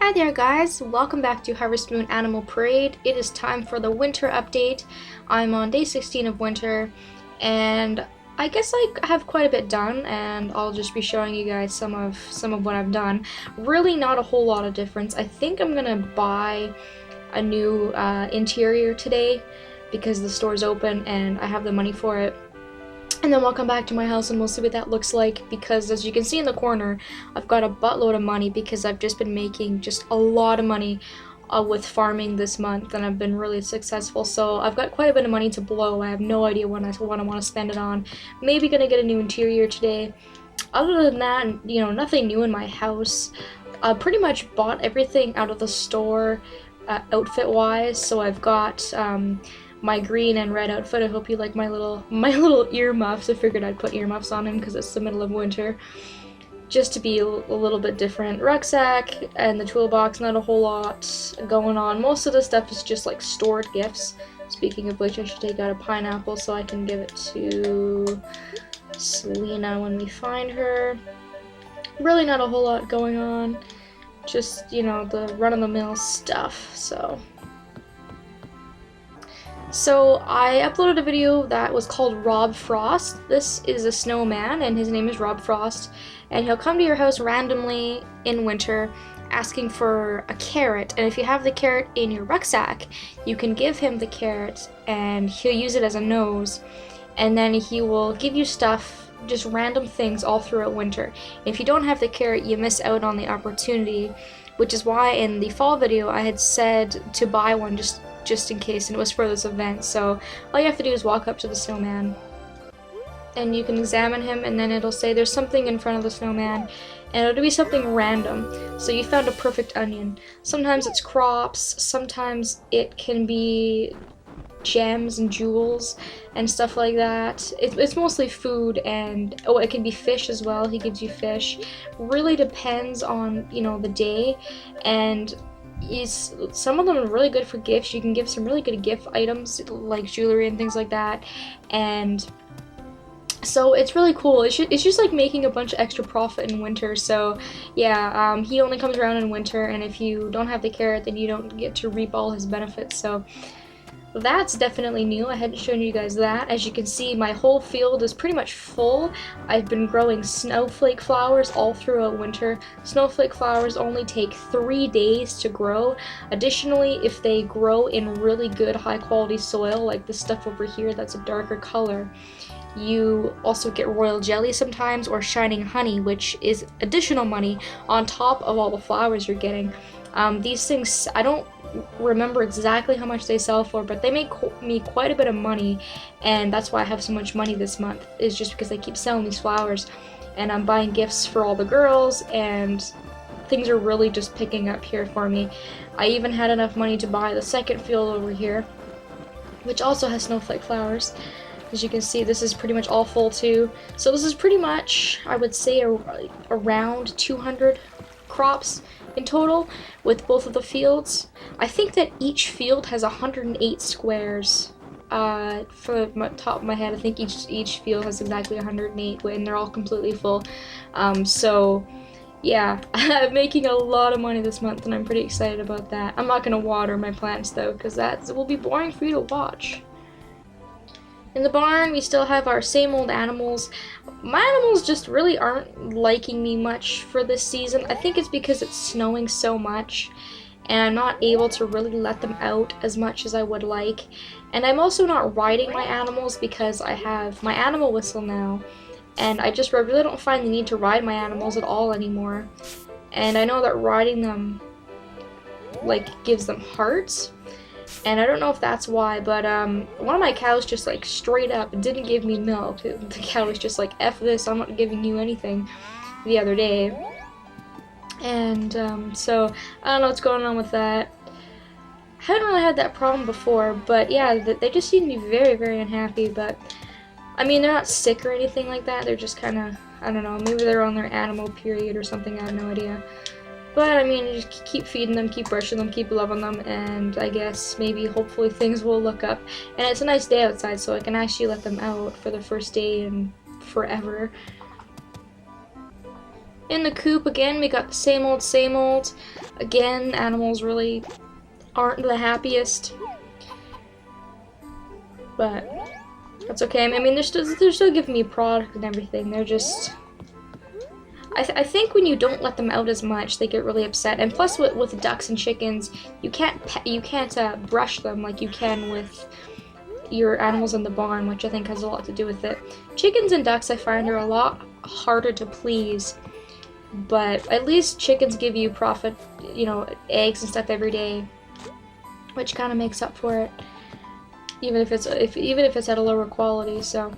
Hi there guys, welcome back to Harvest Moon Animal Parade. It is time for the winter update. I'm on day 16 of winter and I guess I have quite a bit done and I'll just be showing you guys some of what I've done. Really not a whole lot of difference. I think I'm gonna buy a new interior today because the store's open and I have the money for it. And then we'll come back to my house and we'll see what that looks like, because as you can see in the corner, I've got a buttload of money because I've just been making just a lot of money with farming this month, and I've been really successful. So I've got quite a bit of money to blow. I have no idea what I want to spend it on. Maybe gonna get a new interior today. Other than that, you know, nothing new in my house. I pretty much bought everything out of the store outfit-wise. So I've got my green and red outfit. I hope you like my little earmuffs. I figured I'd put earmuffs on him because it's the middle of winter, just to be a little bit different. Rucksack and the toolbox, not a whole lot going on. Most of the stuff is just like stored gifts. Speaking of which, I should take out a pineapple so I can give it to Selena when we find her. Really not a whole lot going on. Just, you know, the run-of-the-mill stuff, So I uploaded a video that was called Rob Frost. This is a snowman and his name is Rob Frost, and he'll come to your house randomly in winter asking for a carrot, and if you have the carrot in your rucksack, you can give him the carrot and he'll use it as a nose, and then he will give you stuff, just random things all throughout winter. If you don't have the carrot, you miss out on the opportunity, which is why in the fall video I had said to buy one just in case, and it was for this event. So all you have to do is walk up to the snowman and you can examine him, and then it'll say there's something in front of the snowman, and it'll be something random. So you found a perfect onion. Sometimes it's crops, sometimes it can be gems and jewels and stuff like that. It's mostly food, and it can be fish as well. He gives you fish. Really depends on, you know, the day, and some of them are really good for gifts. You can give some really good gift items like jewelry and things like that, and so it's really cool. It's just like making a bunch of extra profit in winter. So yeah, he only comes around in winter, and if you don't have the carrot, then you don't get to reap all his benefits. So that's definitely new. I hadn't shown you guys that. As you can see, my whole field is pretty much full. I've been growing snowflake flowers all throughout winter. Snowflake flowers only take 3 days to grow. Additionally, if they grow in really good high quality soil, like this stuff over here that's a darker color, you also get royal jelly sometimes, or shining honey, which is additional money on top of all the flowers you're getting. These things, I don't remember exactly how much they sell for, but they make me quite a bit of money, and that's why I have so much money this month, is just because I keep selling these flowers, and I'm buying gifts for all the girls, and things are really just picking up here for me. I even had enough money to buy the second field over here, which also has snowflake flowers. As you can see, this is pretty much all full too. So this is pretty much, I would say, around 200 crops in total with both of the fields. I think that each field has 108 squares. For the top of my head, I think each field has exactly 108, and they're all completely full. So yeah, I'm making a lot of money this month, and I'm pretty excited about that. I'm not gonna water my plants though, because that will be boring for you to watch. In the barn, we still have our same old animals. My animals just really aren't liking me much for this season. I think it's because it's snowing so much, and I'm not able to really let them out as much as I would like. And I'm also not riding my animals because I have my animal whistle now, and I really don't find the need to ride my animals at all anymore. And I know that riding them, like, gives them hearts, and I don't know if that's why, but one of my cows just like straight up didn't give me milk. The cow was just like, F this, I'm not giving you anything, the other day. And so I don't know what's going on with that. I haven't really had that problem before, but yeah, they just seem to be very, very unhappy. But I mean, they're not sick or anything like that. They're just kind of, I don't know, maybe they're on their animal period or something, I have no idea. But I mean, just keep feeding them, keep brushing them, keep loving them, and I guess maybe hopefully things will look up. And it's a nice day outside, so I can actually let them out for the first day in forever. In the coop again, we got the same old, same old. Again, animals really aren't the happiest. But that's okay. I mean, they're still giving me product and everything. They're just... I think when you don't let them out as much, they get really upset. And plus, with ducks and chickens, you can't brush them like you can with your animals in the barn, which I think has a lot to do with it. Chickens and ducks I find are a lot harder to please, but at least chickens give you profit, you know, eggs and stuff every day, which kind of makes up for it, even if it's at a lower quality. So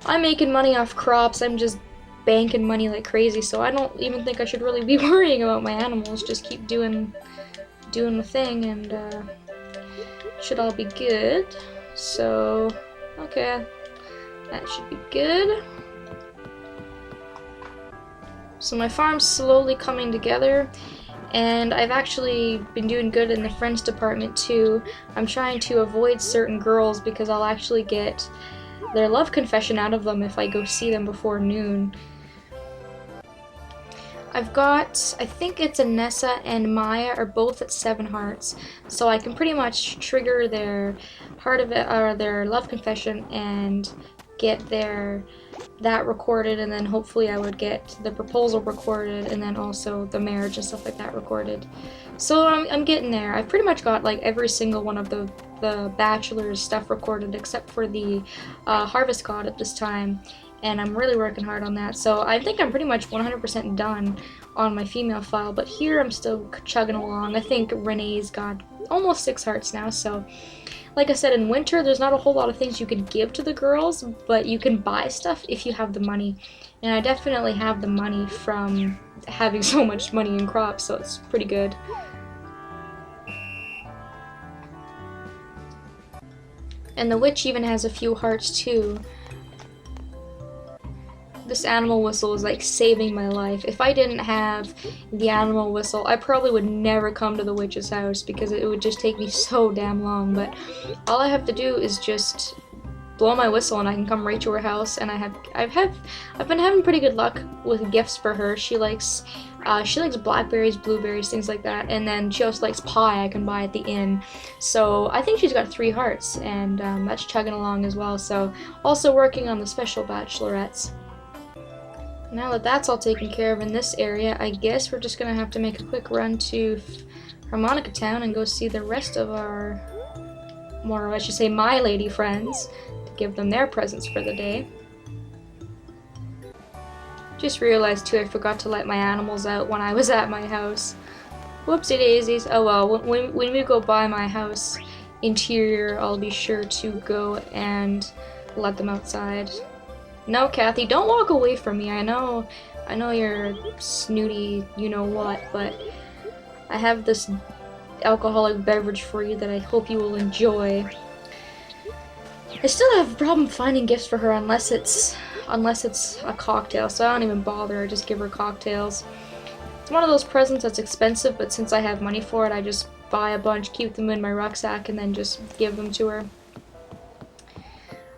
I'm making money off crops. I'm just banking money like crazy, so I don't even think I should really be worrying about my animals. Just keep doing the thing, and should all be good. So okay, that should be good. So my farm's slowly coming together, and I've actually been doing good in the friends department too. I'm trying to avoid certain girls because I'll actually get their love confession out of them if I go see them before noon. I've got, I think it's Anessa and Maya are both at 7 hearts, so I can pretty much trigger their heart of it, or their love confession, and get that recorded, and then hopefully I would get the proposal recorded, and then also the marriage and stuff like that recorded. So I'm getting there. I've pretty much got like every single one of the bachelor's stuff recorded except for the harvest god at this time. And I'm really working hard on that. So I think I'm pretty much 100% done on my female file, but here I'm still chugging along. I think Renee's got almost 6 hearts now, so like I said, in winter there's not a whole lot of things you could give to the girls, but you can buy stuff if you have the money. And I definitely have the money from having so much money in crops, so it's pretty good. And the witch even has a few hearts too. This animal whistle is like saving my life. If I didn't have the animal whistle, I probably would never come to the witch's house because it would just take me so damn long. But all I have to do is just blow my whistle and I can come right to her house. And I've been having pretty good luck with gifts for her. She likes blackberries, blueberries, things like that. And then she also likes pie I can buy at the inn. So I think she's got 3 hearts, and that's chugging along as well. So also working on the special bachelorettes. Now that that's all taken care of in this area, I guess we're just gonna have to make a quick run to Harmonica Town and go see the rest of our, or I should say my lady friends, to give them their presents for the day. Just realized too I forgot to let my animals out when I was at my house. Whoopsie daisies. Oh well, when we go by my house interior, I'll be sure to go and let them outside. No, Kathy, don't walk away from me. I know you're snooty, you know what, but I have this alcoholic beverage for you that I hope you will enjoy. I still have a problem finding gifts for her unless it's a cocktail, so I don't even bother. I just give her cocktails. It's one of those presents that's expensive, but since I have money for it, I just buy a bunch, keep them in my rucksack, and then just give them to her.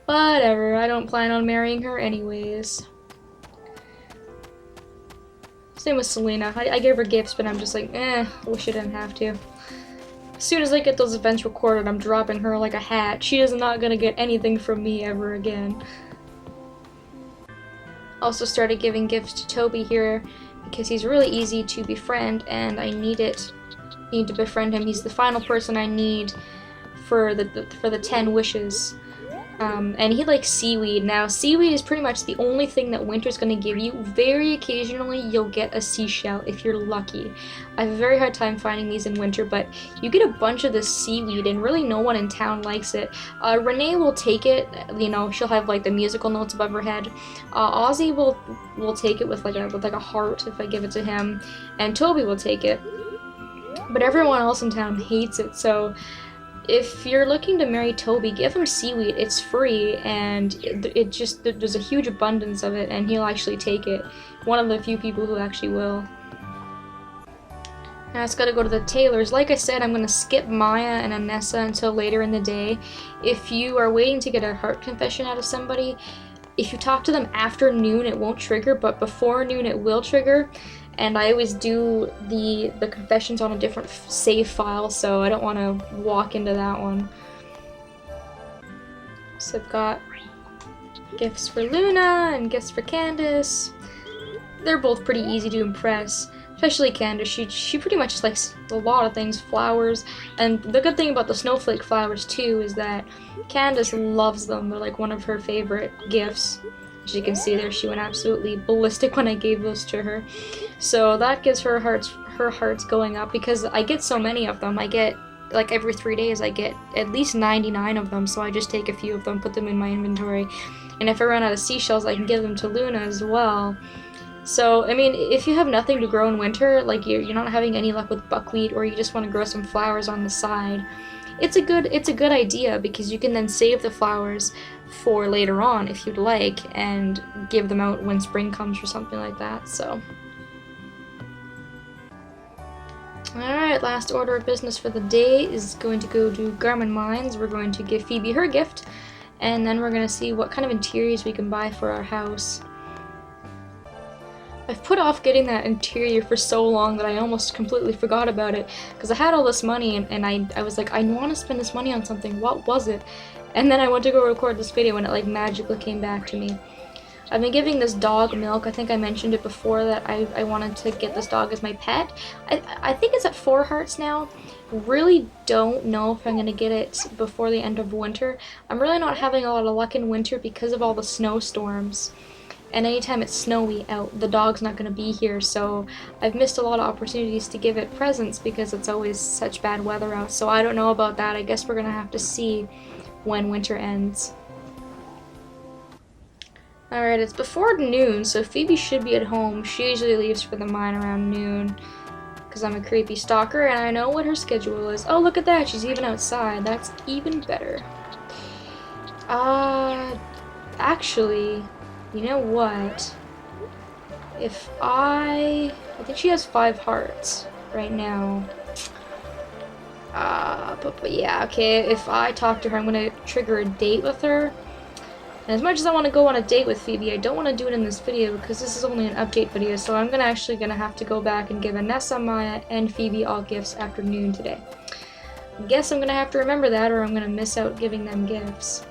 Whatever, I don't plan on marrying her anyways. Same with Selena. I gave her gifts, but I'm just like, I wish I didn't have to. As soon as I get those events recorded, I'm dropping her like a hat. She is not gonna get anything from me ever again. Also started giving gifts to Toby here because he's really easy to befriend, and I need to befriend him. He's the final person I need for the 10 wishes. And he likes seaweed. Now, seaweed is pretty much the only thing that winter's going to give you. Very occasionally, you'll get a seashell if you're lucky. I have a very hard time finding these in winter, but you get a bunch of this seaweed, and really no one in town likes it. Renee will take it, you know, she'll have like the musical notes above her head. Ozzy will take it with like a heart if I give it to him, and Toby will take it. But everyone else in town hates it, so if you're looking to marry Toby, give him seaweed. It's free, and there's a huge abundance of it, and he'll actually take it. One of the few people who actually will. Now it's gotta go to the tailors. Like I said, I'm gonna skip Maya and Anessa until later in the day. If you are waiting to get a heart confession out of somebody, if you talk to them after noon, it won't trigger, but before noon, it will trigger. And I always do the confessions on a different save file, so I don't want to walk into that one. So I've got gifts for Luna and gifts for Candace. They're both pretty easy to impress, especially Candace. She pretty much just likes a lot of things, flowers. And the good thing about the Snowflake Flowers too is that Candace loves them. They're like one of her favorite gifts. As you can see there, she went absolutely ballistic when I gave those to her. So that gives her hearts going up because I get so many of them. I get, like, every 3 days I get at least 99 of them, so I just take a few of them, put them in my inventory. And if I run out of seashells, I can give them to Luna as well. So, I mean, if you have nothing to grow in winter, like you're not having any luck with buckwheat, or you just want to grow some flowers on the side, it's a good idea because you can then save the flowers for later on if you'd like, and give them out when spring comes or something like that. So, alright, last order of business for the day is going to go to Garmin Mines. We're going to give Phoebe her gift, and then we're going to see what kind of interiors we can buy for our house. I've put off getting that interior for so long that I almost completely forgot about it, because I had all this money and I was like, I want to spend this money on something. What was it? And then I went to go record this video and it like magically came back to me. I've been giving this dog milk. I think I mentioned it before that I wanted to get this dog as my pet. I think it's at 4 hearts now. Really don't know if I'm going to get it before the end of winter. I'm really not having a lot of luck in winter because of all the snowstorms. And anytime it's snowy out, the dog's not going to be here, so I've missed a lot of opportunities to give it presents because it's always such bad weather out. So I don't know about that. I guess we're going to have to see when winter ends. Alright, it's before noon, so Phoebe should be at home. She usually leaves for the mine around noon because I'm a creepy stalker and I know what her schedule is. Oh, look at that. She's even outside. That's even better. Actually, you know what? If I think she has 5 hearts right now. But yeah, okay, if I talk to her, I'm gonna trigger a date with her. And as much as I want to go on a date with Phoebe, I don't want to do it in this video because this is only an update video, so I'm actually gonna have to go back and give Anessa, Maya, and Phoebe all gifts after noon today. I guess I'm gonna have to remember that, or I'm gonna miss out giving them gifts.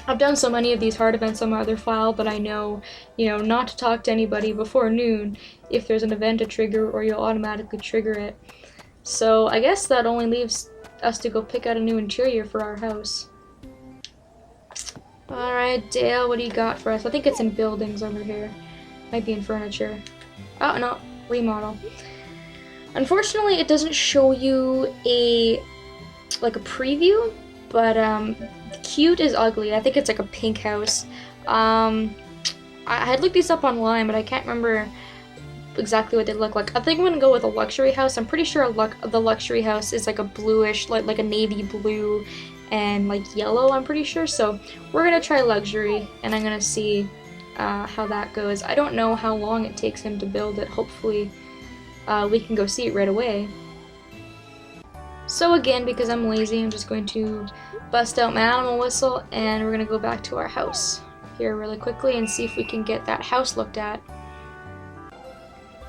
I've done so many of these heart events on my other file that I know, not to talk to anybody before noon if there's an event to trigger, or you'll automatically trigger it. So I guess that only leaves us to go pick out a new interior for our house. Alright, Dale, what do you got for us? I think it's in buildings over here. Might be in furniture. Oh, no, remodel. Unfortunately, it doesn't show you a preview, but cute is ugly. I think it's like a pink house. I had looked these up online, but I can't remember exactly what they look like. I think I'm gonna go with a luxury house. I'm pretty sure the luxury house is like a bluish, like a navy blue and like yellow, I'm pretty sure. So we're gonna try luxury, and I'm gonna see how that goes. I don't know how long it takes him to build it. Hopefully we can go see it right away. So again, because I'm lazy, I'm just going to bust out my animal whistle, and we're gonna go back to our house here really quickly and see if we can get that house looked at.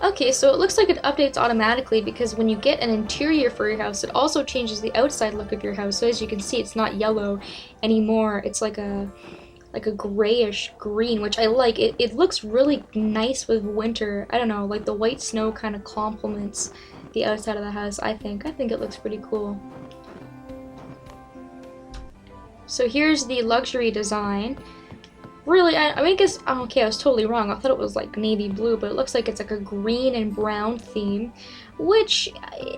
Okay, so it looks like it updates automatically because when you get an interior for your house, it also changes the outside look of your house. So as you can see, it's not yellow anymore. It's like a grayish green, which I like. It looks really nice with winter. I don't know, like the white snow kind of complements the outside of the house, I think. I think it looks pretty cool. So here's the luxury design. Really, I guess, okay, I was totally wrong. I thought it was like navy blue, but it looks like it's like a green and brown theme, which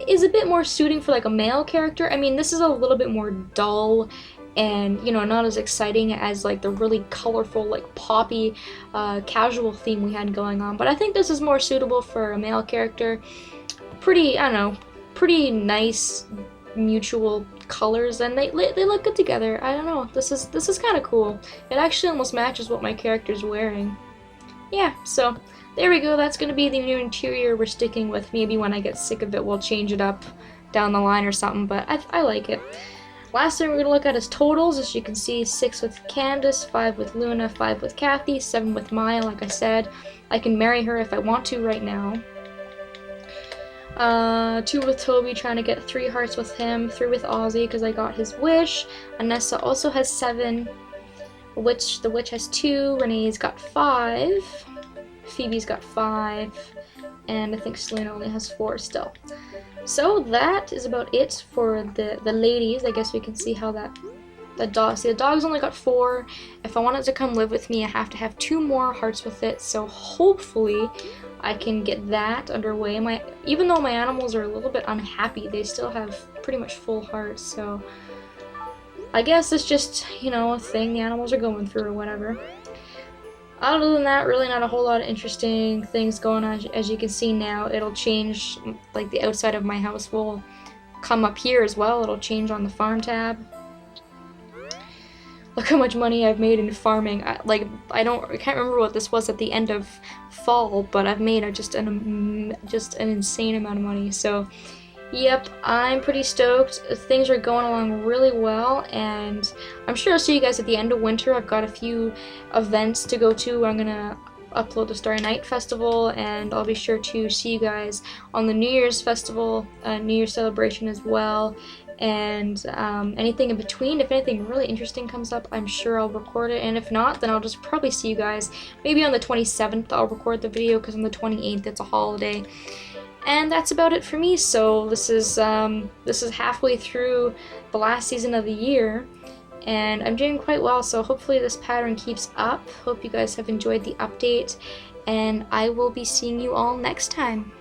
is a bit more suiting for like a male character. I mean, this is a little bit more dull and, not as exciting as like the really colorful, like poppy, casual theme we had going on. But I think this is more suitable for a male character. Pretty, I don't know, pretty nice mutual colors, and they look good together. I don't know, this is kind of cool. It actually almost matches what my character's wearing. Yeah, so there we go. That's gonna be the new interior we're sticking with. Maybe when I get sick of it, we'll change it up down the line or something, but I like it. Last thing we're going to look at is totals. As you can see, 6 with Candace, 5 with Luna, 5 with Kathy, 7 with Maya. Like I said, I can marry her if I want to right now. 2 with Toby, trying to get 3 hearts with him, 3 with Ozzy because I got his wish. Anessa also has 7. The witch has 2. Renee's got 5. Phoebe's got 5. And I think Selena only has 4 still. So that is about it for the ladies. I guess we can see how the dog's only got 4. If I want it to come live with me, I have to have 2 more hearts with it. So hopefully I can get that underway. Even though my animals are a little bit unhappy, they still have pretty much full hearts. So I guess it's just, you know, a thing the animals are going through or whatever. Other than that, really not a whole lot of interesting things going on. As you can see now, it'll change, like the outside of my house will come up here as well. It'll change on the farm tab. Look how much money I've made in farming. I can't remember what this was at the end of fall, but I've made just an insane amount of money. So, yep, I'm pretty stoked. Things are going along really well, and I'm sure I'll see you guys at the end of winter. I've got a few events to go to. I'm gonna upload the Starry Night Festival, and I'll be sure to see you guys on the New Year's Festival, New Year's celebration as well, and anything in between. If anything really interesting comes up, I'm sure I'll record it, and if not, then I'll just probably see you guys maybe on the 27th. I'll record the video because on the 28th it's a holiday. And that's about it for me. So this is halfway through the last season of the year, and I'm doing quite well, so hopefully this pattern keeps up. Hope you guys have enjoyed the update, and I will be seeing you all next time.